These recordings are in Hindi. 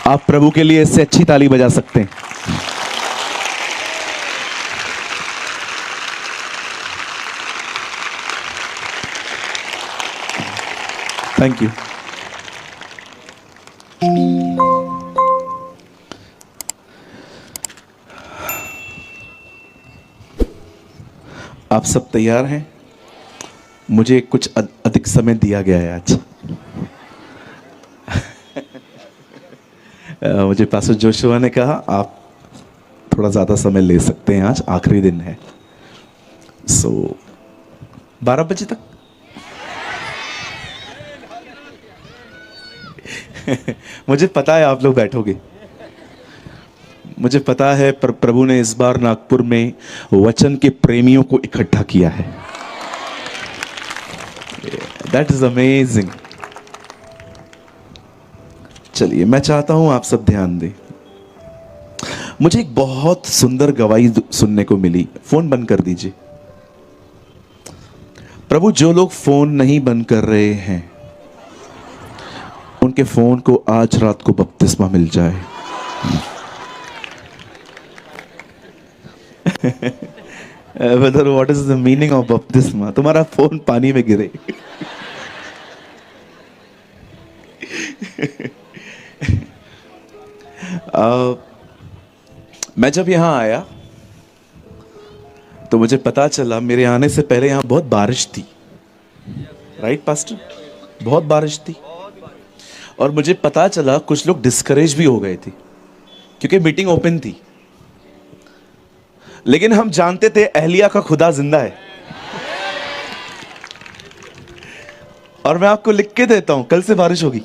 आप प्रभु के लिए इससे अच्छी ताली बजा सकते हैं। Thank you. आप सब तैयार हैं? मुझे कुछ अधिक समय दिया गया है आज। मुझे पास्टर जोशुआ ने कहा आप थोड़ा ज़्यादा समय ले सकते हैं, आज आखिरी दिन है। 12 बजे तक मुझे पता है आप लोग बैठोगे। मुझे पता है प्रभु ने इस बार नागपुर में वचन के प्रेमियों को इकट्ठा किया है। That is amazing. चलिए, मैं चाहता हूं आप सब ध्यान दें। मुझे एक बहुत सुंदर गवाही सुनने को मिली। फोन बंद कर दीजिए। प्रभु, जो लोग फोन नहीं बंद कर रहे हैं उनके फोन को आज रात को बपतिस्मा मिल जाए। Brother, what is the meaning of baptisma? तुम्हारा फोन पानी में गिरे। मैं जब यहां आया तो मुझे पता चला, मेरे आने से पहले यहां बहुत बारिश थी। Right pastor? बहुत बारिश थी। और मुझे पता चला कुछ लोग डिस्करेज भी हो गए थे क्योंकि मीटिंग ओपन थी। लेकिन हम जानते थे एलिया का खुदा जिंदा है। और मैं आपको लिख के देता हूं, कल से बारिश होगी।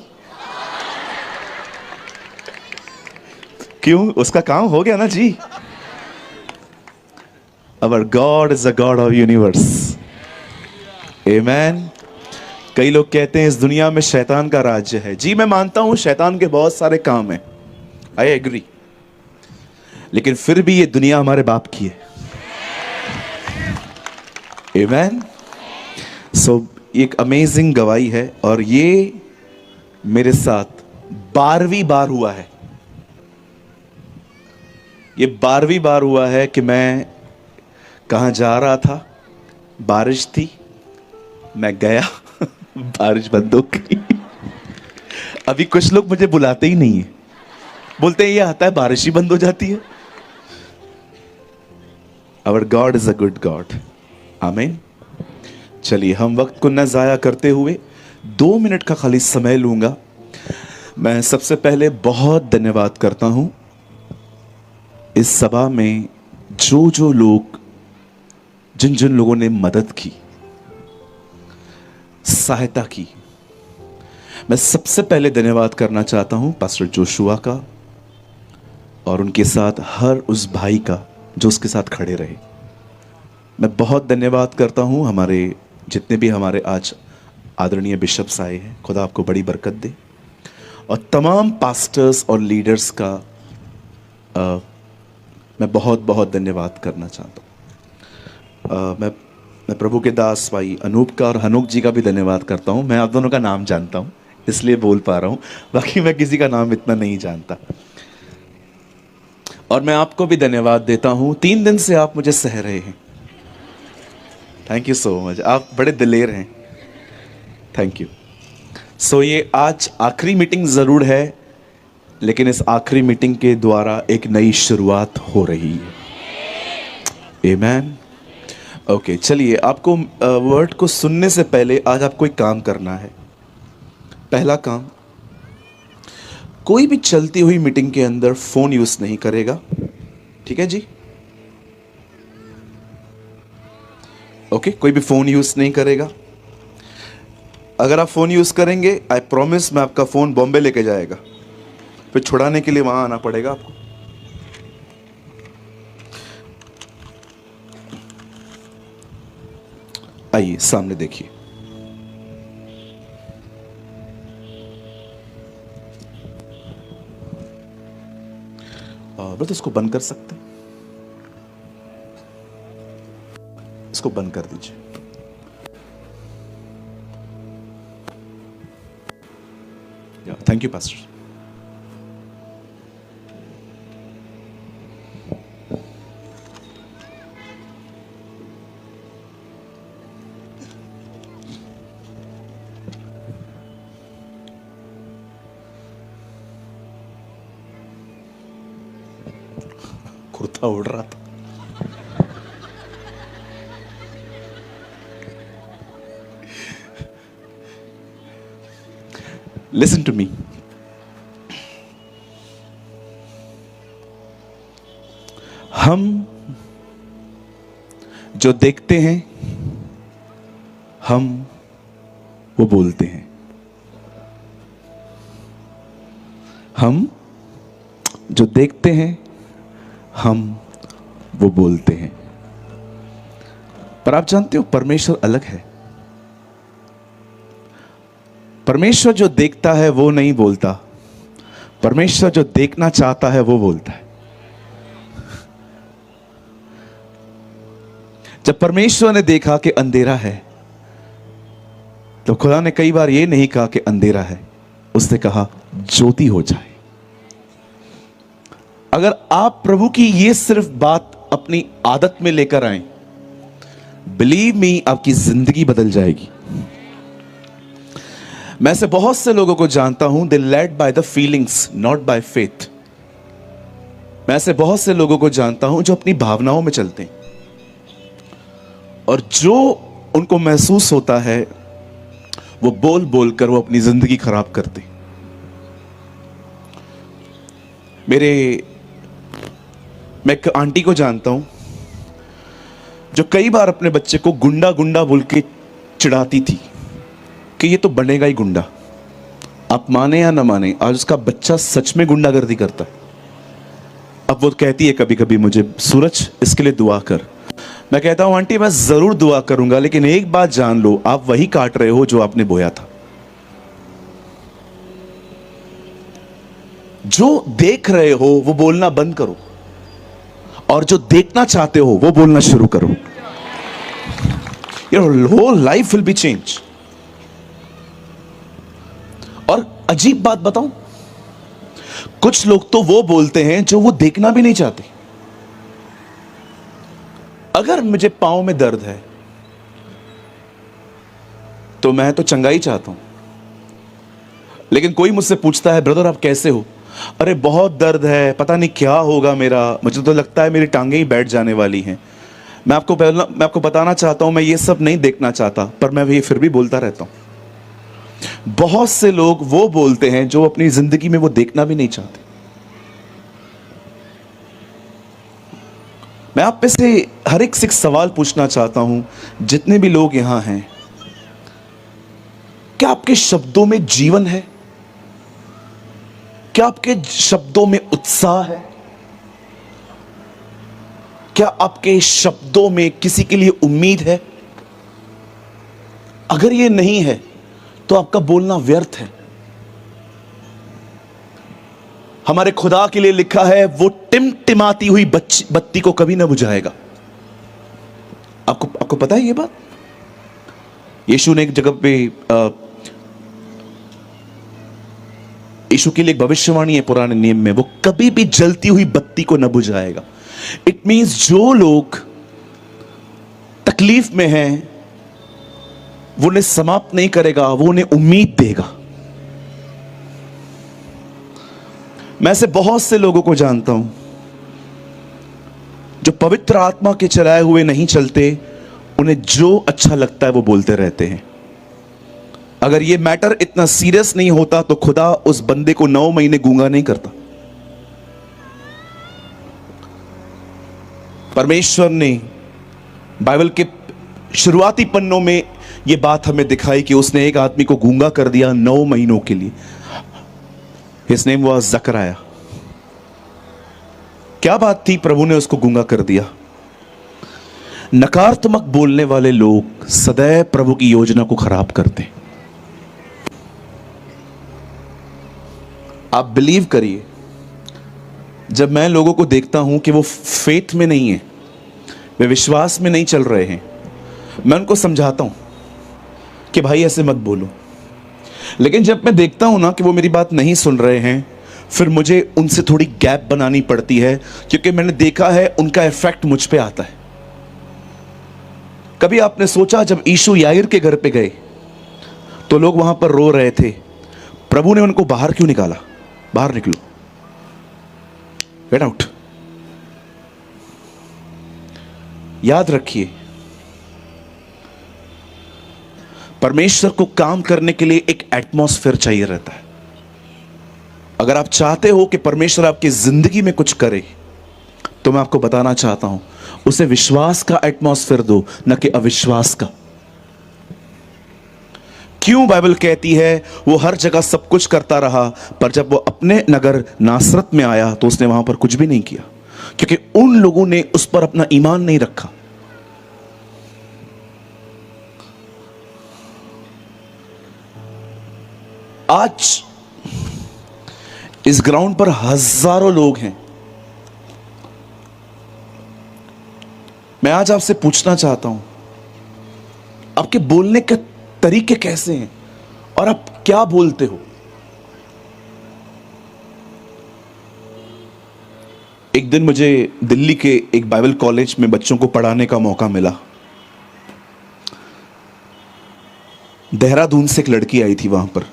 क्यों? उसका काम हो गया ना जी। Our God is a God of universe. Amen. कई लोग कहते हैं इस दुनिया में शैतान का राज्य है। जी, मैं मानता हूं शैतान के बहुत सारे काम हैं। I agree. लेकिन फिर भी ये दुनिया हमारे बाप की है। Amen. So, एक अमेजिंग गवाही है और ये मेरे साथ 12वीं बार हुआ है। ये 12वीं बार हुआ है कि मैं कहां जा रहा था, बारिश थी, मैं गया, बारिश बंद हो गई। अभी कुछ लोग मुझे बुलाते ही नहीं है, बोलते हैं ये आता है बारिश ही बंद हो जाती है। Our God is a good God. आमीन। चलिए, हम वक्त को न जाया करते हुए 2 मिनट का खाली समय लूंगा। मैं सबसे पहले बहुत धन्यवाद करता हूं इस सभा में जो लोग, जिन जिन लोगों ने मदद की, सहायता की। मैं सबसे पहले धन्यवाद करना चाहता हूं पास्टर जोशुआ का और उनके साथ हर उस भाई का जो उसके साथ खड़े रहे। मैं बहुत धन्यवाद करता हूं हमारे जितने भी हमारे आज आदरणीय बिशप्स आए हैं। खुदा आपको बड़ी बरकत दे। और तमाम पास्टर्स और लीडर्स का मैं बहुत बहुत धन्यवाद करना चाहता हूँ। मैं प्रभु के दास भाई अनूप का और हनुक जी का भी धन्यवाद करता हूँ। मैं आप दोनों का नाम जानता हूँ इसलिए बोल पा रहा हूँ, बाकी मैं किसी का नाम इतना नहीं जानता। और मैं आपको भी धन्यवाद देता हूँ, 3 दिन से आप मुझे सह रहे हैं। Thank you so much. आप बड़े दिलेर हैं। Thank you. सो ये आज आखिरी मीटिंग ज़रूर है, लेकिन इस आखिरी मीटिंग के द्वारा एक नई शुरुआत हो रही है। आमीन। ओके, चलिए, आपको वर्ड को सुनने से पहले आज आपको एक काम करना है। पहला काम, कोई भी चलती हुई मीटिंग के अंदर फोन यूज नहीं करेगा। ठीक है जी? ओके, कोई भी फोन यूज नहीं करेगा। अगर आप फोन यूज करेंगे, आई प्रॉमिस मैं आपका फोन बॉम्बे लेके जाएगा, फिर छुड़ाने के लिए वहां आना पड़ेगा आपको। आइए सामने देखिए। बस इसको बंद कर सकते हैं? इसको बंद कर दीजिए। Thank you pastor. कुर्ता उड़ रहा था। लिसन टू मी, हम जो देखते हैं हम वो बोलते हैं। हम जो देखते हैं हम वो बोलते हैं। पर आप जानते हो परमेश्वर अलग है। परमेश्वर जो देखता है वो नहीं बोलता, परमेश्वर जो देखना चाहता है वो बोलता है। जब परमेश्वर ने देखा कि अंधेरा है तो खुदा ने कई बार ये नहीं कहा कि अंधेरा है, उसने कहा ज्योति हो जाए। अगर आप प्रभु की ये सिर्फ बात अपनी आदत में लेकर आए, बिलीव मी, आपकी जिंदगी बदल जाएगी। मैं ऐसे बहुत से लोगों को जानता हूं, they led by the feelings not by faith. मैं ऐसे बहुत से लोगों को जानता हूं जो अपनी भावनाओं में चलते हैं और जो उनको महसूस होता है वो बोल बोलकर वो अपनी जिंदगी खराब करते। मैं एक आंटी को जानता हूं जो कई बार अपने बच्चे को गुंडा गुंडा बोल के चिढ़ाती थी कि ये तो बनेगा ही गुंडा। आप माने या ना माने, आज उसका बच्चा सच में गुंडागर्दी करता है। अब वो कहती है कभी कभी मुझे, सूरज इसके लिए दुआ कर। मैं कहता हूं आंटी मैं जरूर दुआ करूंगा, लेकिन एक बात जान लो, आप वही काट रहे हो जो आपने बोया था। जो देख रहे हो वो बोलना बंद करो और जो देखना चाहते हो वो बोलना शुरू करो। Your whole life will be change. और अजीब बात बताऊं, कुछ लोग तो वो बोलते हैं जो वो देखना भी नहीं चाहते। अगर मुझे पांव में दर्द है तो मैं तो चंगाई चाहता हूं, लेकिन कोई मुझसे पूछता है ब्रदर आप कैसे हो, अरे बहुत दर्द है, पता नहीं क्या होगा मेरा, मुझे तो लगता है मेरी टांगें ही बैठ जाने वाली हैं। मैं आपको बताना चाहता हूं, मैं ये सब नहीं देखना चाहता, पर मैं ये फिर भी बोलता रहता हूं। बहुत से लोग वो बोलते हैं जो अपनी जिंदगी में वो देखना भी नहीं चाहते। मैं आप में से हर एक से एक सवाल पूछना चाहता हूं, जितने भी लोग यहां हैं, क्या आपके शब्दों में जीवन है? क्या आपके शब्दों में उत्साह है? क्या आपके शब्दों में किसी के लिए उम्मीद है? अगर ये नहीं है तो आपका बोलना व्यर्थ है। हमारे खुदा के लिए लिखा है वो टिमटिमाती हुई बत्ती को कभी ना बुझाएगा। आपको पता है ये बात? यीशु ने एक जगह पे यीशु के लिए एक भविष्यवाणी है पुराने नियम में, वो कभी भी जलती हुई बत्ती को न बुझाएगा। इट मींस जो लोग तकलीफ में हैं वो उन्हें समाप्त नहीं करेगा, वो उन्हें उम्मीद देगा। मैं ऐसे बहुत से लोगों को जानता हूं जो पवित्र आत्मा के चलाए हुए नहीं चलते, उन्हें जो अच्छा लगता है वो बोलते रहते हैं। अगर ये मैटर इतना सीरियस नहीं होता तो खुदा उस बंदे को 9 महीने गूंगा नहीं करता। परमेश्वर ने बाइबल के शुरुआती पन्नों में यह बात हमें दिखाई कि उसने एक आदमी को गूंगा कर दिया 9 महीनों के लिए। His name was ज़करयाह। क्या बात थी, प्रभु ने उसको गूंगा कर दिया। नकारात्मक बोलने वाले लोग सदैव प्रभु की योजना को खराब करते। आप बिलीव करिए, जब मैं लोगों को देखता हूं कि वो फेथ में नहीं है, वे विश्वास में नहीं चल रहे हैं, मैं उनको समझाता हूं कि भाई ऐसे मत बोलो। लेकिन जब मैं देखता हूं ना कि वो मेरी बात नहीं सुन रहे हैं, फिर मुझे उनसे थोड़ी गैप बनानी पड़ती है, क्योंकि मैंने देखा है उनका इफेक्ट मुझ पे आता है। कभी आपने सोचा जब यीशु याईर के घर पे गए तो लोग वहां पर रो रहे थे, प्रभु ने उनको बाहर क्यों निकाला? बाहर निकलो, गेट आउट। याद रखिए, परमेश्वर को काम करने के लिए एक एटमॉस्फेयर चाहिए रहता है। अगर आप चाहते हो कि परमेश्वर आपकी जिंदगी में कुछ करे, तो मैं आपको बताना चाहता हूं, उसे विश्वास का एटमॉस्फेयर दो, न कि अविश्वास का। क्यों बाइबल कहती है वो हर जगह सब कुछ करता रहा, पर जब वो अपने नगर नासरत में आया तो उसने वहां पर कुछ भी नहीं किया? क्योंकि उन लोगों ने उस पर अपना ईमान नहीं रखा। आज इस ग्राउंड पर हजारों लोग हैं। मैं आज आपसे पूछना चाहता हूं, आपके बोलने के तरीके कैसे हैं और आप क्या बोलते हो? एक दिन मुझे दिल्ली के एक बाइबल कॉलेज में बच्चों को पढ़ाने का मौका मिला। देहरादून से एक लड़की आई थी वहां पर।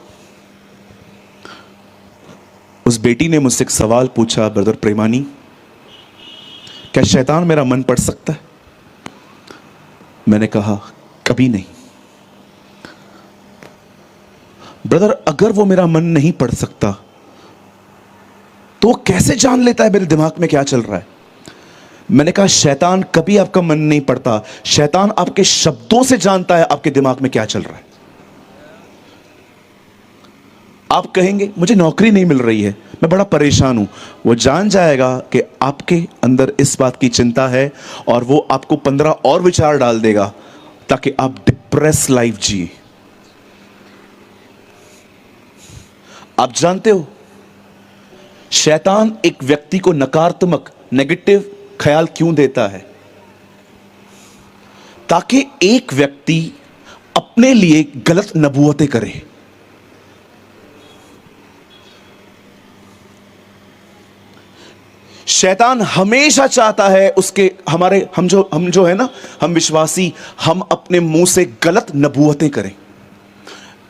उस बेटी ने मुझसे एक सवाल पूछा, ब्रदर प्रेमानी, क्या शैतान मेरा मन पढ़ सकता है? मैंने कहा कभी नहीं। ब्रदर, अगर वो मेरा मन नहीं पढ़ सकता तो वो कैसे जान लेता है मेरे दिमाग में क्या चल रहा है? मैंने कहा शैतान कभी आपका मन नहीं पढ़ता, शैतान आपके शब्दों से जानता है आपके दिमाग में क्या चल रहा है। आप कहेंगे मुझे नौकरी नहीं मिल रही है, मैं बड़ा परेशान हूं। वो जान जाएगा कि आपके अंदर इस बात की चिंता है और वो आपको 15 और विचार डाल देगा ताकि आप डिप्रेस लाइफ जिए। आप जानते हो, शैतान एक व्यक्ति को नकारात्मक नेगेटिव ख्याल क्यों देता है? ताकि एक व्यक्ति अपने लिए गलत नबूवतें करे। शैतान हमेशा चाहता है उसके हमारे हम जो है ना, हम विश्वासी, हम अपने मुंह से गलत नबूवतें करें,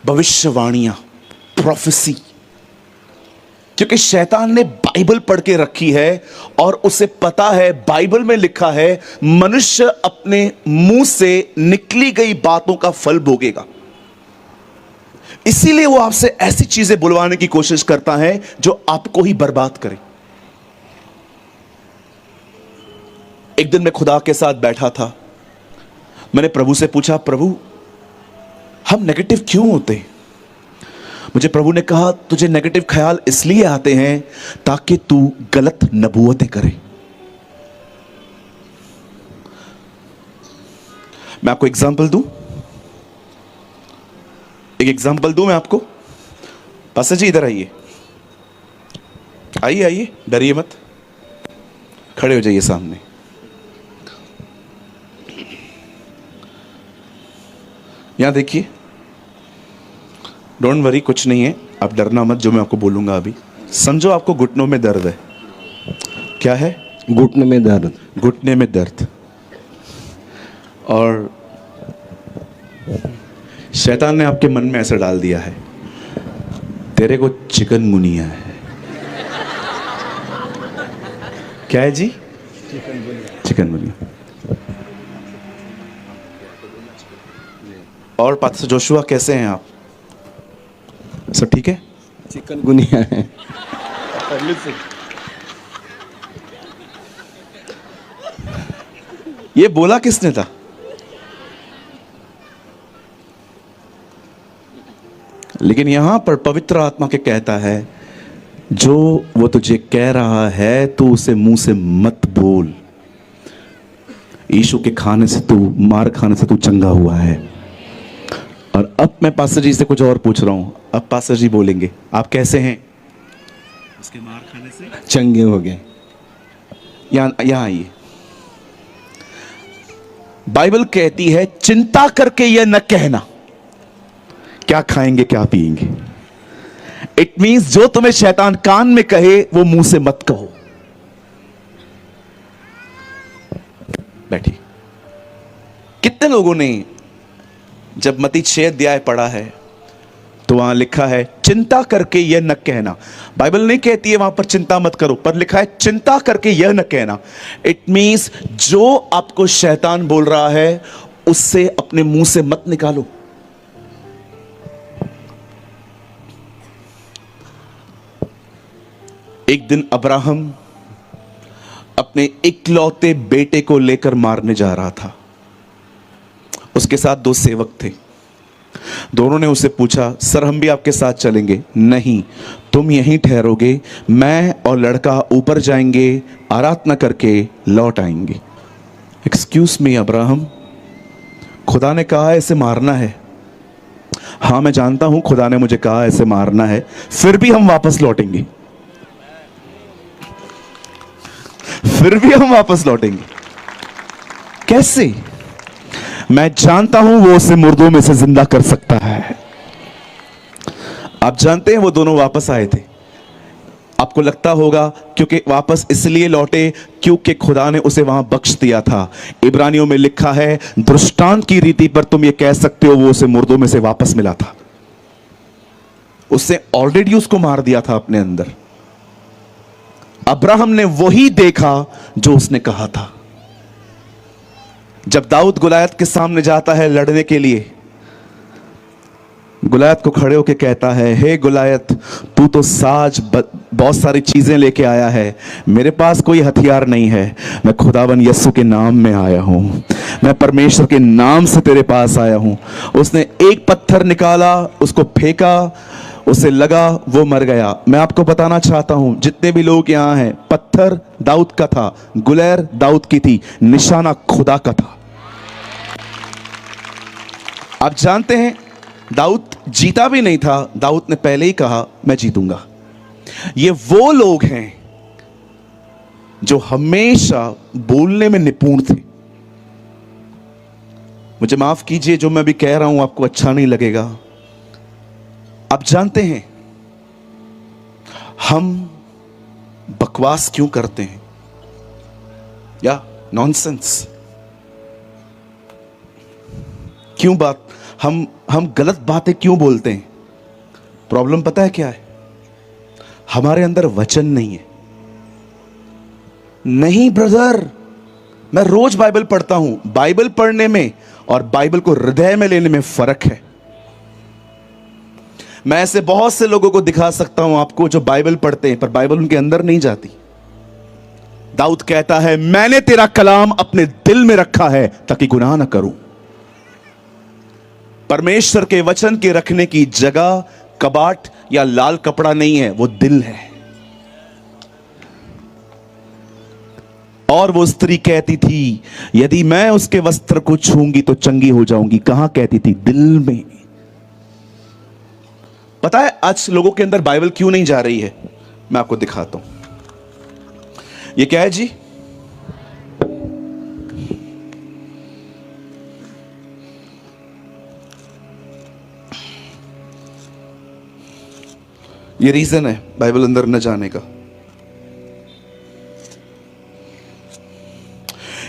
भविष्यवाणियां, प्रोफेसी। क्योंकि शैतान ने बाइबल पढ़ के रखी है और उसे पता है बाइबल में लिखा है मनुष्य अपने मुंह से निकली गई बातों का फल भोगेगा। इसीलिए वो आपसे ऐसी चीजें बुलवाने की कोशिश करता है जो आपको ही बर्बाद करे। एक दिन मैं खुदा के साथ बैठा था। मैंने प्रभु से पूछा, प्रभु हम नेगेटिव क्यों होते हैं? मुझे प्रभु ने कहा तुझे नेगेटिव ख्याल इसलिए आते हैं ताकि तू गलत नबूवतें करे। मैं आपको एग्जांपल दूं, एक एग्जांपल दूं मैं आपको। पास्टर जी इधर आइए, आइए आइए, डरिए मत, खड़े हो जाइए सामने। यहां देखिए, डोंट वरी, कुछ नहीं है, आप डरना मत। जो मैं आपको बोलूंगा अभी, समझो आपको घुटनों में दर्द है। क्या है? घुटने में दर्द। घुटने में दर्द। और शैतान ने आपके मन में ऐसा डाल दिया है, तेरे को चिकनगुनिया है। क्या है जी? चिकनगुनिया। और पास्टर जोशुआ कैसे हैं आप? सब ठीक है? चिकनगुनिया है। ये बोला किसने था? लेकिन यहां पर पवित्र आत्मा के कहता है जो वो तुझे कह रहा है तू उसे मुंह से मत बोल। यीशु के खाने से तू, मार खाने से तू चंगा हुआ है। और अब मैं पास्टर जी से कुछ और पूछ रहा हूं। अब पास्टर जी बोलेंगे आप कैसे हैं? उसके मार खाने से चंगे हो गए। यहां आइए। बाइबल कहती है चिंता करके यह न कहना क्या खाएंगे क्या पिएंगे। इट मींस जो तुम्हें शैतान कान में कहे वो मुंह से मत कहो। बैठिए। कितने लोगों ने जब मत्ती 6 अध्याय पढ़ा है तो वहां लिखा है चिंता करके यह न कहना। बाइबल नहीं कहती है वहां पर चिंता मत करो, पर लिखा है चिंता करके यह न कहना। इट मींस जो आपको शैतान बोल रहा है उससे अपने मुंह से मत निकालो। एक दिन अब्राहम अपने इकलौते बेटे को लेकर मारने जा रहा था। उसके साथ दो सेवक थे। दोनों ने उसे पूछा, सर हम भी आपके साथ चलेंगे? नहीं, तुम यहीं ठहरोगे, मैं और लड़का ऊपर जाएंगे, आराधना करके लौट आएंगे। एक्सक्यूज मी अब्राहम, खुदा ने कहा इसे मारना है। हाँ मैं जानता हूं खुदा ने मुझे कहा इसे मारना है, फिर भी हम वापस लौटेंगे, फिर भी हम वापस लौटेंगे। कैसे? मैं जानता हूं वो उसे मुर्दों में से जिंदा कर सकता है। आप जानते हैं वो दोनों वापस आए थे। आपको लगता होगा क्योंकि वापस इसलिए लौटे क्योंकि खुदा ने उसे वहां बख्श दिया था। इब्रानियों में लिखा है दृष्टांत की रीति पर तुम ये कह सकते हो वो उसे मुर्दों में से वापस मिला था। उसने ऑलरेडी उसको मार दिया था अपने अंदर। अब्राहम ने वही देखा जो उसने कहा था। जब दाऊद गुलायत के सामने जाता है लड़ने के लिए, गुलायत को खड़े होकर कहता है, हे गुलायत तू तो साज बहुत सारी चीजें लेके आया है, मेरे पास कोई हथियार नहीं है। मैं खुदावन यस्सु के नाम में आया हूं, मैं परमेश्वर के नाम से तेरे पास आया हूं। उसने एक पत्थर निकाला, उसको फेंका, उसे लगा, वो मर गया। मैं आपको बताना चाहता हूं जितने भी लोग यहां हैं, पत्थर दाऊद का था, गुलैर दाऊद की थी, निशाना खुदा का था। आप जानते हैं दाऊद जीता भी नहीं था, दाऊद ने पहले ही कहा मैं जीतूंगा। ये वो लोग हैं जो हमेशा बोलने में निपुण थे। मुझे माफ कीजिए जो मैं भी कह रहा हूं आपको अच्छा नहीं लगेगा। आप जानते हैं हम बकवास क्यों करते हैं या नॉनसेंस क्यों बात हम गलत बातें क्यों बोलते हैं? प्रॉब्लम पता है क्या है? हमारे अंदर वचन नहीं है। नहीं ब्रदर, मैं रोज बाइबल पढ़ता हूं। बाइबल पढ़ने में और बाइबल को हृदय में लेने में फर्क है। मैं ऐसे बहुत से लोगों को दिखा सकता हूं आपको जो बाइबल पढ़ते हैं पर बाइबल उनके अंदर नहीं जाती। दाऊद कहता है मैंने तेरा कलाम अपने दिल में रखा है ताकि गुनाह ना करूं। परमेश्वर के वचन के रखने की जगह कबाट या लाल कपड़ा नहीं है, वो दिल है। और वो स्त्री कहती थी यदि मैं उसके वस्त्र को छूंगी तो चंगी हो जाऊंगी। कहां कहती थी? दिल में। पता है आज लोगों के अंदर बाइबल क्यों नहीं जा रही है? मैं आपको दिखाता हूं। ये क्या है जी? ये रीजन है बाइबल अंदर न जाने का।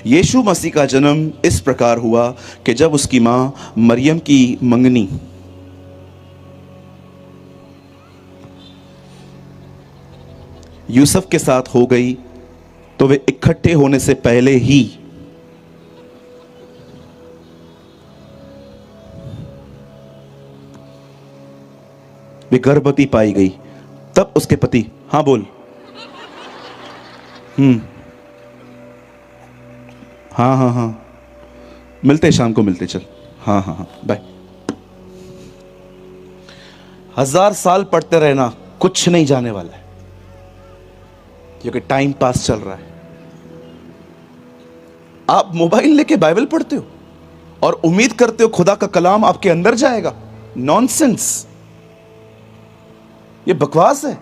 यीशु मसीह का जन्म इस प्रकार हुआ कि जब उसकी मां मरियम की मंगनी यूसुफ के साथ हो गई तो वे इकट्ठे होने से पहले ही वे गर्भवती पाई गई। तब उसके पति, हाँ बोल, हाँ हाँ हाँ मिलते शाम को मिलते, चल, हाँ हाँ हाँ बाय। 1000 साल पढ़ते रहना कुछ नहीं जाने वाला है क्योंकि टाइम पास चल रहा है। आप मोबाइल लेके बाइबल पढ़ते हो और उम्मीद करते हो खुदा का कलाम आपके अंदर जाएगा। नॉनसेंस, ये बकवास है।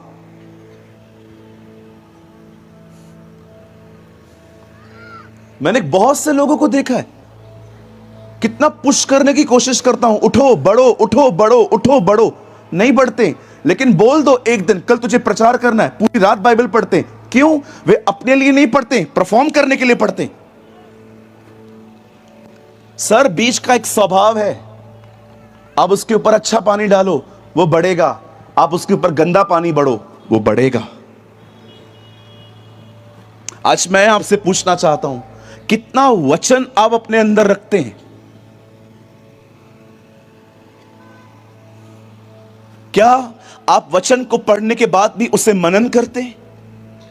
मैंने बहुत से लोगों को देखा है, कितना पुश करने की कोशिश करता हूं, उठो बढ़ो उठो बढ़ो उठो बढ़ो, नहीं बढ़ते। लेकिन बोल दो एक दिन कल तुझे प्रचार करना है, पूरी रात बाइबल पढ़ते हैं। क्यों? वे अपने लिए नहीं पढ़ते, परफॉर्म करने के लिए पढ़ते। सर बीज का एक स्वभाव है, अब उसके ऊपर अच्छा पानी डालो, वो बढ़ेगा। आप उसके ऊपर गंदा पानी बढ़ो, वो बढ़ेगा। आज मैं आपसे पूछना चाहता हूं, कितना वचन आप अपने अंदर रखते हैं? क्या आप वचन को पढ़ने के बाद भी उसे मनन करते हैं?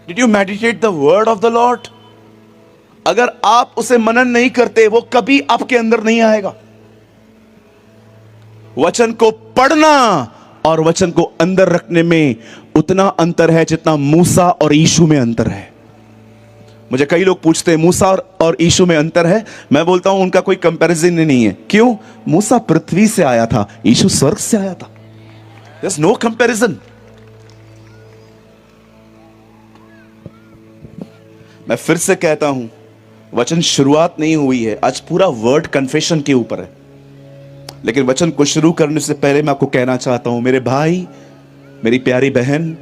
Did you meditate the word of the Lord? अगर आप उसे मनन नहीं करते, वो कभी आपके अंदर नहीं आएगा। वचन को पढ़ना और वचन को अंदर रखने में उतना अंतर है जितना मूसा और यीशु में अंतर है। मुझे कई लोग पूछते हैं मूसा और यीशु में अंतर है। मैं बोलता हूं उनका कोई कंपैरिजन ही नहीं है। क्यों? मूसा पृथ्वी से आया था, यीशु स्वर्ग से आया था। There's no comparison. मैं फिर से कहता हूं, वचन शुरुआत नहीं हुई है, आज पूरा वर्ड कन्फेशन के ऊपर है। लेकिन वचन को शुरू करने से पहले मैं आपको कहना चाहता हूं, मेरे भाई, मेरी प्यारी बहन,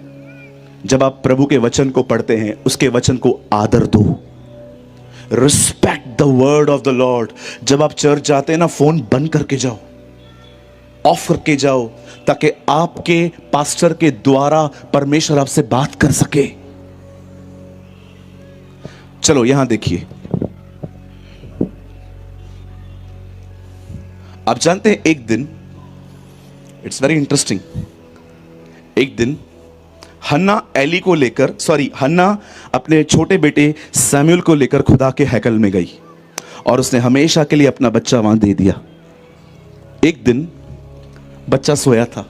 जब आप प्रभु के वचन को पढ़ते हैं, उसके वचन को आदर दो। Respect the word of the Lord. जब आप चर्च जाते हैं ना, फोन बंद करके जाओ, ऑफ करके जाओ, ताकि आपके पास्टर के द्वारा परमेश्वर आपसे बात कर सके। चलो यहां देखिए, आप जानते हैं एक दिन, इट्स वेरी इंटरेस्टिंग, एक दिन हन्ना अपने छोटे बेटे सैमुअल को लेकर खुदा के हैकल में गई और उसने हमेशा के लिए अपना बच्चा वहां दे दिया। एक दिन बच्चा सोया था,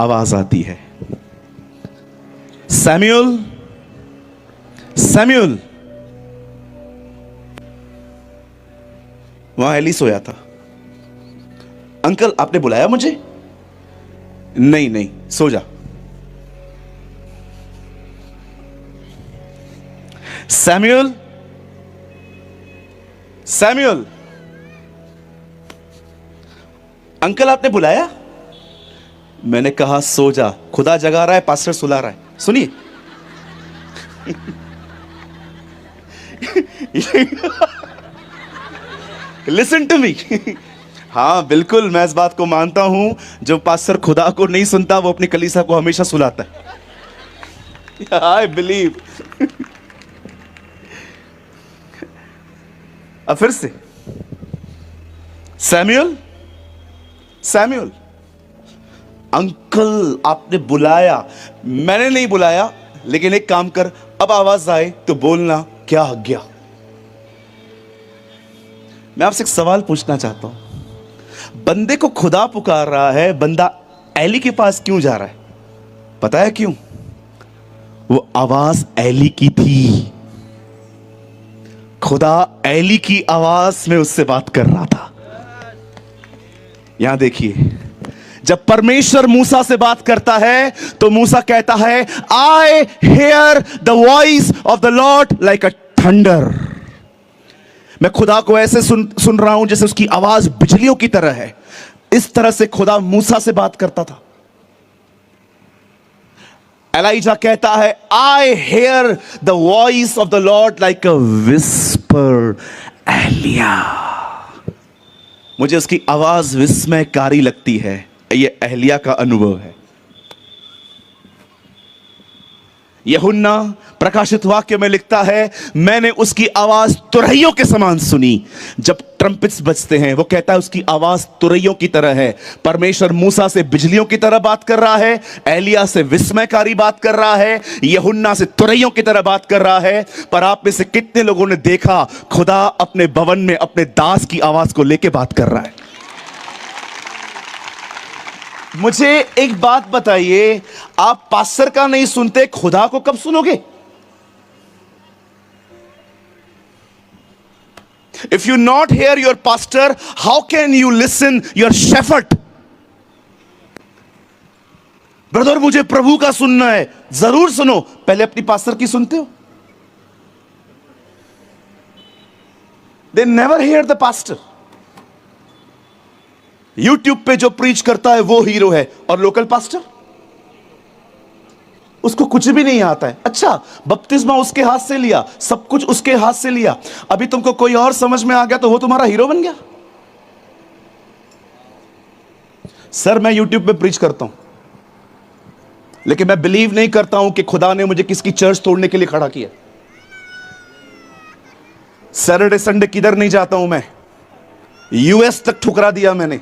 आवाज आती है, सैमुअल, सैमुअल। वहां एली सोया था। अंकल आपने बुलाया मुझे? नहीं नहीं, सो जा। Samuel, Samuel. अंकल आपने बुलाया? मैंने कहा सो जा। खुदा जगा रहा है, पास्टर सुला रहा है। सुनिए लिसन टू मी। हाँ बिल्कुल, मैं इस बात को मानता हूं, जो पास्टर खुदा को नहीं सुनता वो अपनी कलीसिया को हमेशा सुलाता है। I believe. अब फिर से, सैमुअल, सैमुअल। अंकल आपने बुलाया? मैंने नहीं बुलाया, लेकिन एक काम कर, अब आवाज आए तो बोलना, क्या आज्ञा? मैं आपसे एक सवाल पूछना चाहता हूं। बंदे को खुदा पुकार रहा है, बंदा एली के पास क्यों जा रहा है? पता है क्यों? वो आवाज एली की थी। खुदा एली की आवाज में उससे बात कर रहा था। यहां देखिए, जब परमेश्वर मूसा से बात करता है तो मूसा कहता है, I hear the voice of the Lord like a thunder. मैं खुदा को ऐसे सुन रहा हूं जैसे उसकी आवाज बिजलियों की तरह है। इस तरह से खुदा मूसा से बात करता था। एलाइजा कहता है, I hear the voice of the Lord like a whisper. Eliya, मुझे उसकी आवाज विस्मयकारी लगती है। यह एलिया का अनुभव है। यूहन्ना प्रकाशित वाक्य में लिखता है, मैंने उसकी आवाज तुरहियों के समान सुनी। जब ट्रम्पेट्स बजते हैं, वो कहता है उसकी आवाज तुरहियों की तरह है। परमेश्वर मूसा से बिजलियों की तरह बात कर रहा है, एलिया से विस्मयकारी बात कर रहा है, यूहन्ना से तुरहियों की तरह बात कर रहा है। पर आप में से कितने लोगों ने देखा खुदा अपने भवन में अपने दास की आवाज को लेके बात कर रहा है? मुझे एक बात बताइए, आप पास्टर का नहीं सुनते, खुदा को कब सुनोगे? If you not hear your pastor, how can you listen your shepherd? Brother, मुझे प्रभु का सुनना है। जरूर सुनो, पहले अपनी पास्टर की सुनते हो? They never hear the pastor. YouTube पे जो प्रीच करता है वो हीरो है, और लोकल पास्टर उसको कुछ भी नहीं आता है। अच्छा, बपतिस्मा उसके हाथ से लिया, सब कुछ उसके हाथ से लिया, अभी तुमको कोई और समझ में आ गया तो वो तुम्हारा हीरो बन गया। सर मैं यूट्यूब पे प्रीच करता हूं, लेकिन मैं बिलीव नहीं करता हूं कि खुदा ने मुझे किसकी चर्च तोड़ने के लिए खड़ा किया। सैटरडे संडे किधर नहीं जाता हूं मैं, यूएस तक ठुकरा दिया मैंने।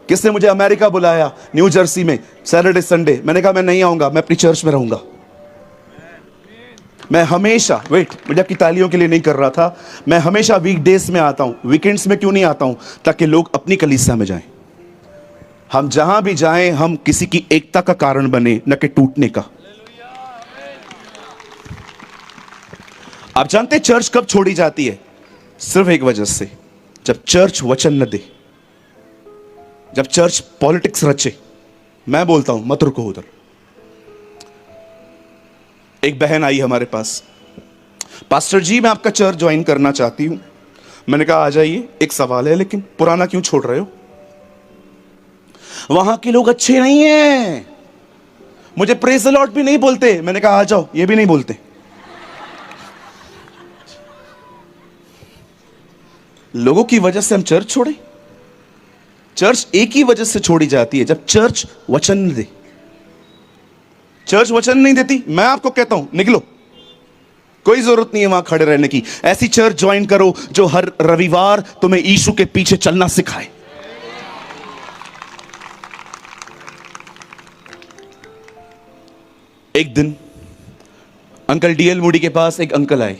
किसने मुझे अमेरिका बुलाया, न्यू जर्सी में, सैटरडे संडे, मैंने कहा मैं नहीं आऊंगा, मैं अपनी चर्च में रहूंगा। मैं हमेशा, मुझे आपकी तालियों के लिए नहीं कर रहा था, मैं हमेशा वीकडेज में आता हूं। वीकेंड्स में क्यों नहीं आता हूं? ताकि लोग अपनी कलीसिया में जाएं। हम जहां भी जाएं हम किसी की एकता का कारण बने, न कि टूटने का। आप जानते हैं चर्च कब छोड़ी जाती है? सिर्फ एक वजह से, जब चर्च वचन न दे, जब चर्च पॉलिटिक्स रचे। मैं बोलता हूं मत रुको उधर। एक बहन आई हमारे पास, पास्टर जी मैं आपका चर्च ज्वाइन करना चाहती हूं। मैंने कहा आ जाइए, एक सवाल है लेकिन पुराना क्यों छोड़ रहे हो? वहां के लोग अच्छे नहीं हैं, मुझे प्रेज द लॉर्ड भी नहीं बोलते। मैंने कहा आ जाओ, ये भी नहीं बोलते। लोगों की वजह से हम चर्च छोड़े? चर्च एक ही वजह से छोड़ी जाती है, जब चर्च वचन न दे। चर्च वचन नहीं देती, मैं आपको कहता हूं निकलो, कोई जरूरत नहीं है वहां खड़े रहने की। ऐसी चर्च ज्वाइन करो जो हर रविवार तुम्हें यीशु के पीछे चलना सिखाए। एक दिन अंकल डीएल मूडी के पास एक अंकल आए।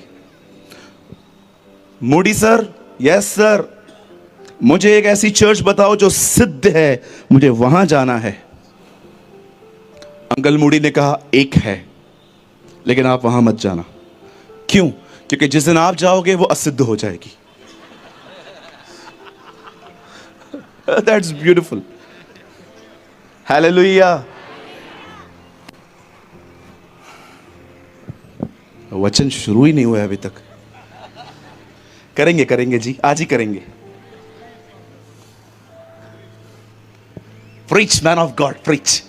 मूडी सर, यस सर, मुझे एक ऐसी चर्च बताओ जो सिद्ध है, मुझे वहां जाना है। अंकल मूडी ने कहा एक है, लेकिन आप वहां मत जाना। क्यों? क्योंकि जिस दिन आप जाओगे वो असिद्ध हो जाएगी। That's beautiful, hallelujah. वचन शुरू ही नहीं हुआ है अभी तक। करेंगे करेंगे जी, आज ही करेंगे। Preach man of God, preach.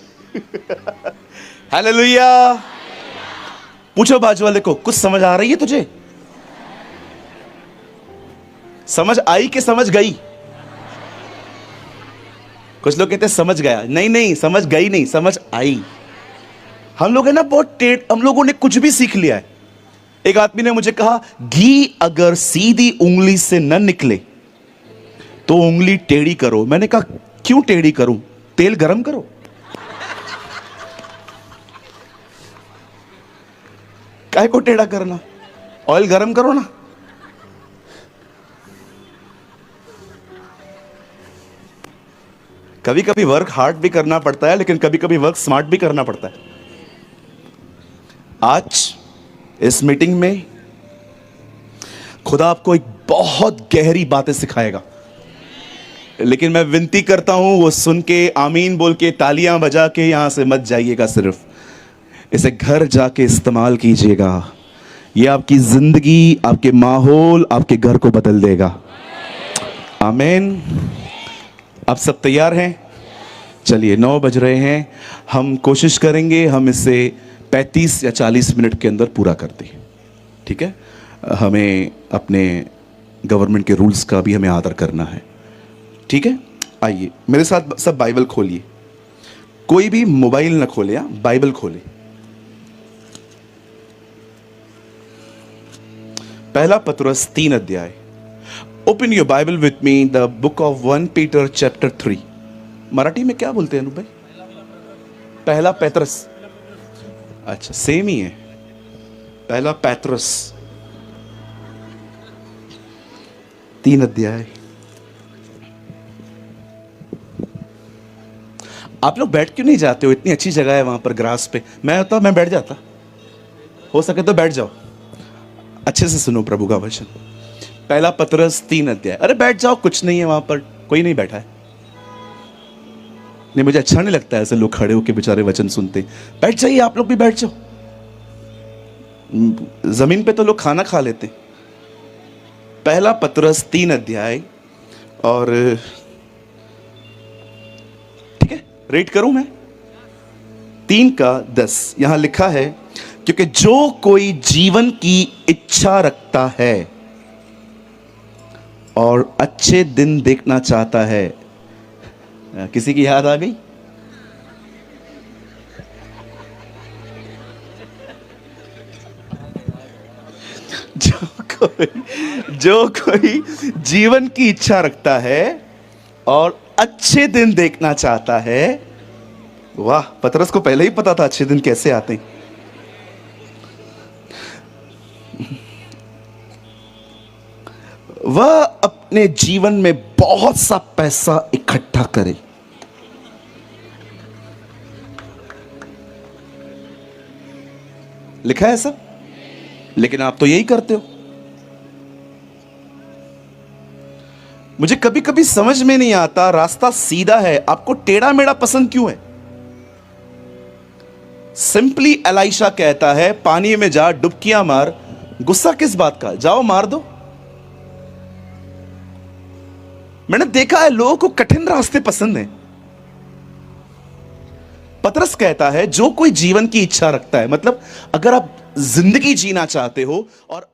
Hallelujah. पूछो बाजू वाले को, कुछ समझ आ रही है तुझे? समझ आई कि समझ गई? कुछ लोग कहते हैं समझ गया, नहीं नहीं, समझ गई नहीं, समझ आई। हम लोग है ना बहुत टेढ़, हम लोगों ने कुछ भी सीख लिया है। एक आदमी ने मुझे कहा, घी अगर सीधी उंगली से न निकले तो उंगली टेढ़ी करो। मैंने कहा क्यों टेढ़ी करूं? तेल गरम करो। काहे को टेढ़ा करना? ऑयल गरम करो ना। कभी कभी वर्क हार्ड भी करना पड़ता है, लेकिन कभी कभी वर्क स्मार्ट भी करना पड़ता है। आज इस मीटिंग में खुदा आपको एक बहुत गहरी बातें सिखाएगा, लेकिन मैं विनती करता हूं वो सुन के आमीन बोल के तालियां बजा के यहां से मत जाइएगा। सिर्फ इसे घर जाके इस्तेमाल कीजिएगा। ये आपकी जिंदगी, आपके माहौल, आपके घर को बदल देगा। आमीन। आप सब तैयार हैं? चलिए 9 बज रहे हैं। हम कोशिश करेंगे हम इसे 35 या 40 मिनट के अंदर पूरा कर दें, ठीक है? हमें अपने गवर्नमेंट के रूल्स का भी हमें आदर करना है, ठीक है? आइए मेरे साथ सब बाइबल खोलिए। कोई भी मोबाइल ना खोले, बाइबल खोले। पहला पतरस 3 अध्याय। Open your Bible with me, the book of 1 Peter chapter 3। Marathi में क्या बोलते हैं अनु भाई? पहला पैतरस। अच्छा, सेम ही है, पहला पैतरस 3 अध्याय। आप लोग बैठ क्यों नहीं जाते हो? इतनी अच्छी जगह है वहां पर ग्रास पे। मैं होता मैं बैठ जाता, हो सके तो बैठ जाओ, अच्छे से सुनो प्रभु का वचन। पहला पतरस 3 अध्याय। अरे बैठ जाओ, कुछ नहीं है वहां पर, कोई नहीं बैठा है। नहीं, मुझे अच्छा नहीं लगता ऐसे लोग खड़े होकर बेचारे वचन सुनते। बैठ जाइए, आप लोग भी बैठ जाओ। जमीन पे तो लोग खाना खा लेते। पहला पतरस 3 अध्याय और ठीक है, रीड करूं मैं 3 का 10। यहां लिखा है, क्योंकि जो कोई जीवन की इच्छा रखता है और अच्छे दिन देखना चाहता है। किसी की याद आ गई? जो कोई जीवन की इच्छा रखता है और अच्छे दिन देखना चाहता है, वाह, पतरस को पहले ही पता था अच्छे दिन कैसे आते हैं। वह अपने जीवन में बहुत सा पैसा इकट्ठा करे। लिखा है ऐसा, लेकिन आप तो यही करते हो। मुझे कभी कभी समझ में नहीं आता, रास्ता सीधा है, आपको टेढ़ा मेढ़ा पसंद क्यों है? सिंपली एलाइशा कहता है पानी में जा, डुबकियां मार, गुस्सा किस बात का, जाओ मार दो। मैंने देखा है लोगों को कठिन रास्ते पसंद हैं। पतरस कहता है जो कोई जीवन की इच्छा रखता है, मतलब अगर आप जिंदगी जीना चाहते हो और